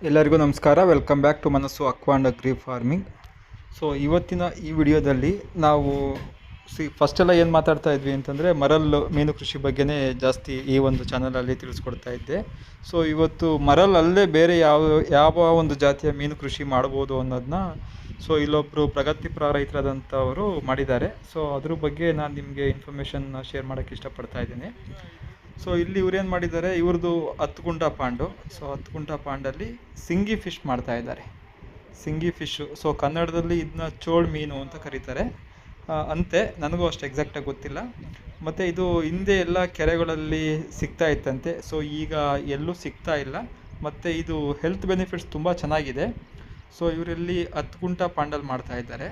ಎಲ್ಲರಿಗೂ ನಮಸ್ಕಾರ. Welcome back to ಮನಸ್ಸು aqua and agri farming. So ಇವತ್ತಿನ ಈ ವಿಡಿಯೋದಲ್ಲಿ ನಾವು ಫಸ್ಟೆಲ್ಲ ಏನು ಮಾತಾಡ್ತಾ ಇದ್ವಿ ಅಂತಂದರೆ ಮರಲ್ ಮೀನು ಕೃಷಿ ಬಗ್ಗೆನೇ ಜಾಸ್ತಿ ಈ ಒಂದು ಚಾನಲಲ್ಲಿ ತಿಳಿಸ್ಕೊಡ್ತಾ ಇದ್ದೆ. ಸೊ ಇವತ್ತು ಮರಲ್ ಅಲ್ಲೇ ಬೇರೆ ಯಾವ ಒಂದು ಜಾತಿಯ ಮೀನು ಕೃಷಿ ಮಾಡ್ಬೋದು ಅನ್ನೋದನ್ನ ಇಲ್ಲೊಬ್ಬರು ಪ್ರಗತಿಪರ ರೈತರಾದಂಥವರು ಮಾಡಿದ್ದಾರೆ. ಸೊ ಅದ್ರ ಬಗ್ಗೆ ನಾನು ನಿಮಗೆ ಇನ್ಫಾರ್ಮೇಷನ್ನ ಶೇರ್ ಮಾಡೋಕ್ಕೆ ಇಷ್ಟಪಡ್ತಾ ಇದ್ದೀನಿ. ಸೊ ಇಲ್ಲಿ ಇವ್ರೇನು ಮಾಡಿದ್ದಾರೆ, ಇವ್ರದ್ದು 10 ಗುಂಟ ಪಾಂಡು. ಸೊ 10 ಗುಂಟ ಪಾಂಡಲ್ಲಿ ಸಿಂಗಿ ಫಿಶ್ ಮಾಡ್ತಾ ಇದ್ದಾರೆ. ಸಿಂಗಿ ಫಿಶ್ಶು, ಸೊ ಕನ್ನಡದಲ್ಲಿ ಇದನ್ನ ಚೋಳ್ ಮೀನು ಅಂತ ಕರೀತಾರೆ ಅಂತೆ. ನನಗೂ ಅಷ್ಟು ಎಕ್ಸಾಕ್ಟಾಗಿ ಗೊತ್ತಿಲ್ಲ. ಮತ್ತು ಇದು ಹಿಂದೆ ಎಲ್ಲ ಕೆರೆಗಳಲ್ಲಿ ಸಿಗ್ತಾ ಇತ್ತಂತೆ. ಸೊ ಈಗ ಎಲ್ಲೂ ಸಿಗ್ತಾ ಇಲ್ಲ. ಮತ್ತು ಇದು ಹೆಲ್ತ್ ಬೆನಿಫಿಟ್ಸ್ ತುಂಬ ಚೆನ್ನಾಗಿದೆ. ಸೊ ಇವರಲ್ಲಿ 10 ಗುಂಟ ಪಾಂಡಲ್ಲಿ ಮಾಡ್ತಾ ಇದ್ದಾರೆ.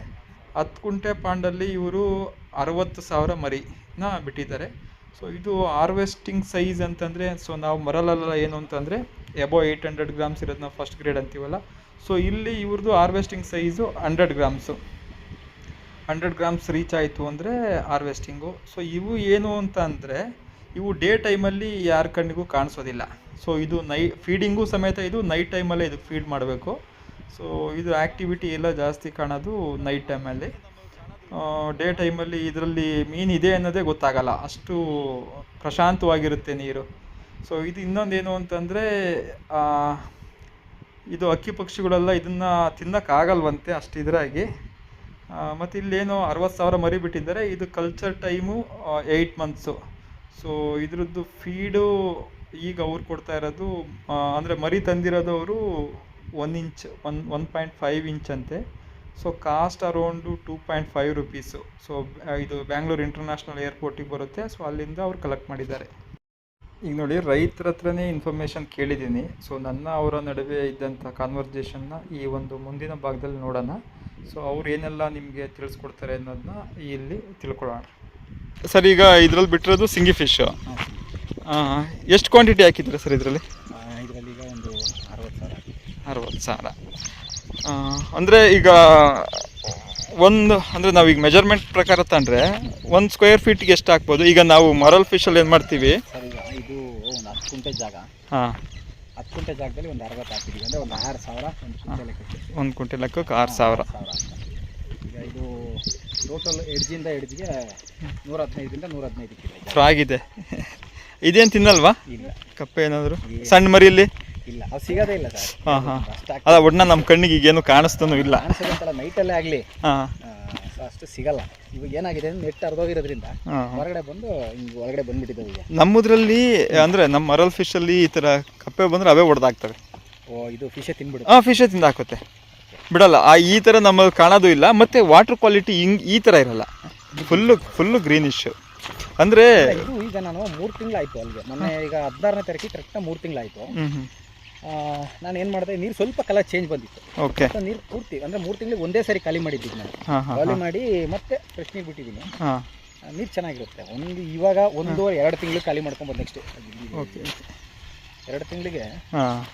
10 ಗುಂಟೆ ಪಾಂಡಲ್ಲಿ ಇವರು 60,000 ಮರಿನ ಬಿಟ್ಟಿದ್ದಾರೆ. ಸೊ ಇದು ಹಾರ್ವೆಸ್ಟಿಂಗ್ ಸೈಜ್ ಅಂತಂದರೆ, ಸೊ ನಾವು ಮರಲೆಲ್ಲ ಏನು ಅಂತಂದರೆ ಎಬೋ 800 ಗ್ರಾಮ್ಸ್ ಇರೋದನ್ನ ಫಸ್ಟ್ ಗ್ರೇಡ್ ಅಂತೀವಲ್ಲ. ಸೊ ಇಲ್ಲಿ ಇವ್ರದ್ದು harvesting size 100 grams. 100 grams reach ಆಯಿತು ಅಂದರೆ ಹಾರ್ವೆಸ್ಟಿಂಗು. ಸೊ ಇವು ಏನು ಅಂತ ಅಂದರೆ, ಇವು ಡೇ ಟೈಮಲ್ಲಿ ಯಾರ ಕಣ್ಣಿಗೂ ಕಾಣಿಸೋದಿಲ್ಲ. ಸೊ ಇದು ಫೀಡಿಂಗು ಸಮೇತ ಇದು ನೈಟ್ ಟೈಮಲ್ಲೇ ಇದಕ್ಕೆ ಫೀಡ್ ಮಾಡಬೇಕು. ಸೊ ಇದು ಆ್ಯಕ್ಟಿವಿಟಿ ಎಲ್ಲ ಜಾಸ್ತಿ ಕಾಣೋದು ನೈಟ್ ಟೈಮಲ್ಲಿ. ಡೇ ಟೈಮಲ್ಲಿ ಇದರಲ್ಲಿ ಮೀನಿದೆ ಅನ್ನೋದೇ ಗೊತ್ತಾಗಲ್ಲ, ಅಷ್ಟು ಪ್ರಶಾಂತವಾಗಿರುತ್ತೆ ನೀರು. ಸೊ ಇದು ಇನ್ನೊಂದೇನು ಅಂತಂದರೆ, ಇದು ಹಕ್ಕಿ ಪಕ್ಷಿಗಳೆಲ್ಲ ಇದನ್ನು ತಿನ್ನೋಕ್ಕಾಗಲ್ವಂತೆ ಅಷ್ಟು ಇದರಾಗಿ. ಮತ್ತು ಇಲ್ಲೇನೋ 60,000 ಮರಿ ಬಿಟ್ಟಿದ್ದಾರೆ. ಇದು ಕಲ್ಚರ್ ಟೈಮು 8 ಮಂತ್ಸು. ಸೊ ಇದ್ರದ್ದು ಫೀಡು ಈಗ ಅವ್ರು ಕೊಡ್ತಾ ಇರೋದು, ಅಂದರೆ ಮರಿ ತಂದಿರೋದವರು 1 ಇಂಚ್ 1.5 ಇಂಚ್ ಅಂತೆ. So cost around 2.5 rupees. So ಇದು ಬ್ಯಾಂಗ್ಳೂರು ಇಂಟರ್ನ್ಯಾಷನಲ್ ಏರ್ಪೋರ್ಟಿಗೆ ಬರುತ್ತೆ. ಸೊ ಅಲ್ಲಿಂದ ಅವ್ರು ಕಲೆಕ್ಟ್ ಮಾಡಿದ್ದಾರೆ. ಈಗ ನೋಡಿ, ರೈತರ ಹತ್ರನೇ ಇನ್ಫಾರ್ಮೇಷನ್ ಕೇಳಿದ್ದೀನಿ. ಸೊ ನನ್ನ ಅವರ ನಡುವೆ ಇದ್ದಂಥ ಕಾನ್ವರ್ಜೇಷನ್ನ ಈ ಒಂದು ಮುಂದಿನ ಭಾಗದಲ್ಲಿ ನೋಡೋಣ. ಸೊ ಅವ್ರು ಏನೆಲ್ಲ ನಿಮಗೆ ತಿಳಿಸ್ಕೊಡ್ತಾರೆ ಅನ್ನೋದನ್ನ ಇಲ್ಲಿ ತಿಳ್ಕೊಳ್ಳೋಣ. ಸರ್, ಈಗ ಇದ್ರಲ್ಲಿ ಬಿಟ್ಟಿರೋದು ಸಿಂಗಿ ಫಿಶ್ಶು. ಎಷ್ಟು ಕ್ವಾಂಟಿಟಿ ಹಾಕಿದ್ರೆ ಸರ್ ಇದರಲ್ಲಿ? ಇದರಲ್ಲೀಗ ಒಂದು 60,000. ಅಂದರೆ ಈಗ ಅಂದರೆ ನಾವೀಗ ಮೆಜರ್ಮೆಂಟ್ ಪ್ರಕಾರ ತಂದರೆ 1 ಸ್ಕ್ವೇರ್ ಫೀಟ್ಗೆ ಎಷ್ಟು ಹಾಕ್ಬೋದು? ಈಗ ನಾವು ಮರಲ್ ಫಿಶಲ್ಲಿ ಏನು ಮಾಡ್ತೀವಿ ಸರ್, ಈಗ ಇದು ಒಂದು 10 ಗುಂಟೆ ಜಾಗ. 10 ಗುಂಟೆ ಜಾಗದಲ್ಲಿ ಒಂದು 60 ಹಾಕಿದ್ದೀವಿ. ಅಂದರೆ ಒಂದು 6,000 ಒಂದು ಕುಂಟೆ ಲೆಕ್ಕಕ್ಕೆ 6,000. ಈಗ ಇದು ಟೋಟಲ್ ಎಡ್ಜಿಂದ ಎಡ್ಜಿಗೆ 115ರಿಂದ 115 ಕಿಲೋ ಫ್ರಾಗ್ ಇದೆ. ಇದೇನು ತಿನ್ನಲ್ವಾ? ಇಲ್ಲ. ಕಪ್ಪೆ ಏನಾದರೂ ಸಣ್ಣ ಮರಿಯಲ್ಲಿ? ಇಲ್ಲ, ಅದು ಸಿಗೋದೇ ಇಲ್ಲ ಸರ್. ಅಲ್ಲ, ಒಟ್ಟು ನಮ್ಮ ಕಣ್ಣಿಗೆ ಈಗೇನು ಕಾಣಿಸ್ತಾನೂ ಇಲ್ಲ. ನೈಟಲ್ಲೇ ಆಗಲಿ ಅಷ್ಟು ಸಿಗಲ್ಲ. ಇವಾಗ ಏನಾಗಿದೆ ಅಂದರೆ ನೆಟ್ ಅರ್ಧೋಗಿರೋದ್ರಿಂದ ಹೊರಗಡೆ ಬಂದು ಹಿಂಗೆ ಒಳಗಡೆ ಬಂದುಬಿಟ್ಟಿದ್ದಾವೆ. ಈಗ ನಮ್ಮದ್ರಲ್ಲಿ ಅಂದರೆ ನಮ್ಮ ಮರಲ್ ಫಿಶಲ್ಲಿ ಈ ಥರ ಕಪ್ಪೆ ಬಂದರೆ ಅವೇ ಹೊಡೆದಾಕ್ತವೆ. ಇದು ಫಿಶೇ ತಿಂದ್ಬಿಡುತ್ತೆ. ಫಿಶೇ ತಿಂದಾಕುತ್ತೆ, ಬಿಡಲ್ಲ. ಈ ಥರ ನಮ್ಮಲ್ಲಿ ಕಾಣೋದು ಇಲ್ಲ. ಮತ್ತು ವಾಟರ್ ಕ್ವಾಲಿಟಿ ಈ ಥರ ಇರಲ್ಲ, ಫುಲ್ಲು ಗ್ರೀನಿಶ್. ಅಂದರೆ ಇದು ಈಗ ನಾನು 3 ತಿಂಗಳಾಯಿತು ಅಲ್ಲಿಗೆ. ಮೊನ್ನೆ ಈಗ 16ನೇ ತಾರೀಕಿಗೆ ಕರೆಕ್ಟಾಗಿ 3 ತಿಂಗಳಾಯಿತು. ನಾನು ಏನು ಮಾಡಿದೆ, ನೀರು ಸ್ವಲ್ಪ ಕಲರ್ ಚೇಂಜ್ ಬಂದಿತ್ತು. ಓಕೆ. ನೀರು ಪೂರ್ತಿ ಅಂದರೆ 3 ತಿಂಗಳಿಗೆ ಒಂದೇ ಸಾರಿ ಖಾಲಿ ಮಾಡಿದ್ದೀನಿ ನಾನು. ಖಾಲಿ ಮಾಡಿ ಮತ್ತೆ ಫ್ರೆಶ್ ನೀರು ಬಿಟ್ಟಿದ್ದೀನಿ. ನೀರು ಚೆನ್ನಾಗಿರುತ್ತೆ. ಇವಾಗ 1-2 ತಿಂಗಳಿಗೆ ಖಾಲಿ ಮಾಡ್ಕೊಂಬೋದು. ನೆಕ್ಸ್ಟ್ ಓಕೆ 2 ತಿಂಗಳಿಗೆ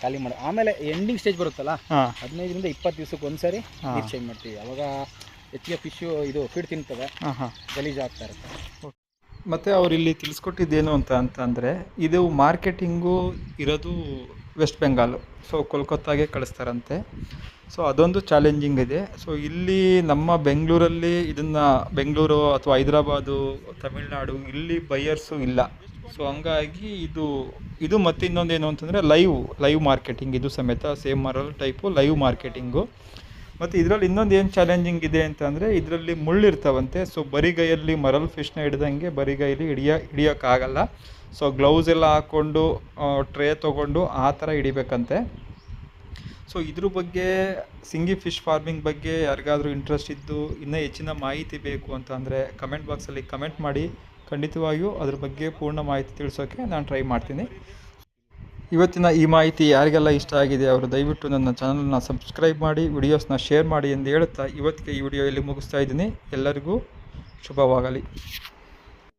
ಖಾಲಿ ಮಾಡಿ ಆಮೇಲೆ ಎಂಡಿಂಗ್ ಸ್ಟೇಜ್ ಬರುತ್ತಲ್ಲ, 15ರಿಂದ 20 ದಿವಸಕ್ಕೆ ಒಂದ್ಸರಿ ನೀರು ಚೇಂಜ್ ಮಾಡ್ತೀವಿ. ಅವಾಗ ಹೆಚ್ಚಿಗೆ ಫಿಶು ಇದು ಫೀಡ್ ತಿಂತವೆ, ಗಲೀಜು ಆಗ್ತಾ ಇರುತ್ತೆ. ಮತ್ತು ಅವ್ರು ಇಲ್ಲಿ ತಿಳಿಸ್ಕೊಟ್ಟಿದ್ದೇನು ಅಂತಂದರೆ, ಇದು ಮಾರ್ಕೆಟಿಂಗು ಇರೋದು ವೆಸ್ಟ್ ಬೆಂಗಾಲು. ಸೊ ಕೋಲ್ಕತ್ತಾಗೆ ಕಳಿಸ್ತಾರಂತೆ. ಸೊ ಅದೊಂದು ಚಾಲೆಂಜಿಂಗ್ ಇದೆ. ಸೊ ಇಲ್ಲಿ ನಮ್ಮ ಬೆಂಗಳೂರಲ್ಲಿ ಇದನ್ನು ಬೆಂಗಳೂರು ಅಥವಾ ಹೈದರಾಬಾದು, ತಮಿಳ್ನಾಡು ಇಲ್ಲಿ ಬೈಯರ್ಸು ಇಲ್ಲ. ಸೊ ಹಂಗಾಗಿ ಇದು ಮತ್ತು ಇನ್ನೊಂದೇನು ಅಂತಂದರೆ ಲೈವ್ ಮಾರ್ಕೆಟಿಂಗ್. ಇದು ಸಮೇತ same murrel type live marketing. ಮತ್ತು ಇದರಲ್ಲಿ ಇನ್ನೊಂದು ಏನು ಚಾಲೆಂಜಿಂಗ್ ಇದೆ ಅಂತಂದರೆ, ಇದರಲ್ಲಿ ಮುಳ್ಳಿರ್ತಾವಂತೆ. ಸೊ ಬರಿಗೈಯಲ್ಲಿ ಮರಲ್ ಫಿಶ್ನ ಹಿಡ್ದಂಗೆ ಬರಿಗೈಯಲ್ಲಿ ಹಿಡಿಯೋಕ್ಕಾಗಲ್ಲ. ಸೊ ಗ್ಲೌಸ್ ಎಲ್ಲ ಹಾಕ್ಕೊಂಡು ಟ್ರೇ ತೊಗೊಂಡು ಆ ಥರ ಹಿಡಿಬೇಕಂತೆ. ಸೊ ಇದ್ರ ಬಗ್ಗೆ, ಸಿಂಗಿ ಫಿಶ್ ಫಾರ್ಮಿಂಗ್ ಬಗ್ಗೆ ಯಾರಿಗಾದರೂ ಇಂಟ್ರೆಸ್ಟ್ ಇದ್ದು ಇನ್ನೂ ಹೆಚ್ಚಿನ ಮಾಹಿತಿ ಬೇಕು ಅಂತ ಅಂದರೆ ಕಮೆಂಟ್ ಬಾಕ್ಸಲ್ಲಿ ಕಮೆಂಟ್ ಮಾಡಿ. ಖಂಡಿತವಾಗಿಯೂ ಅದ್ರ ಬಗ್ಗೆ ಪೂರ್ಣ ಮಾಹಿತಿ ತಿಳಿಸೋಕ್ಕೆ ನಾನು ಟ್ರೈ ಮಾಡ್ತೀನಿ. ಇವತ್ತಿನ ಈ ಮಾಹಿತಿ ಯಾರಿಗೆಲ್ಲ ಇಷ್ಟ ಆಗಿದೆ ಅವರು ದಯವಿಟ್ಟು ನನ್ನ ಚಾನಲ್ನ ಸಬ್ಸ್ಕ್ರೈಬ್ ಮಾಡಿ, ವಿಡಿಯೋಸ್ನ ಶೇರ್ ಮಾಡಿ ಎಂದು ಹೇಳುತ್ತಾ ಇವತ್ತಿಗೆ ಈ ವಿಡಿಯೋ ಇಲ್ಲಿ ಮುಗಿಸ್ತಾ ಇದ್ದೀನಿ. ಎಲ್ಲರಿಗೂ ಶುಭವಾಗಲಿ.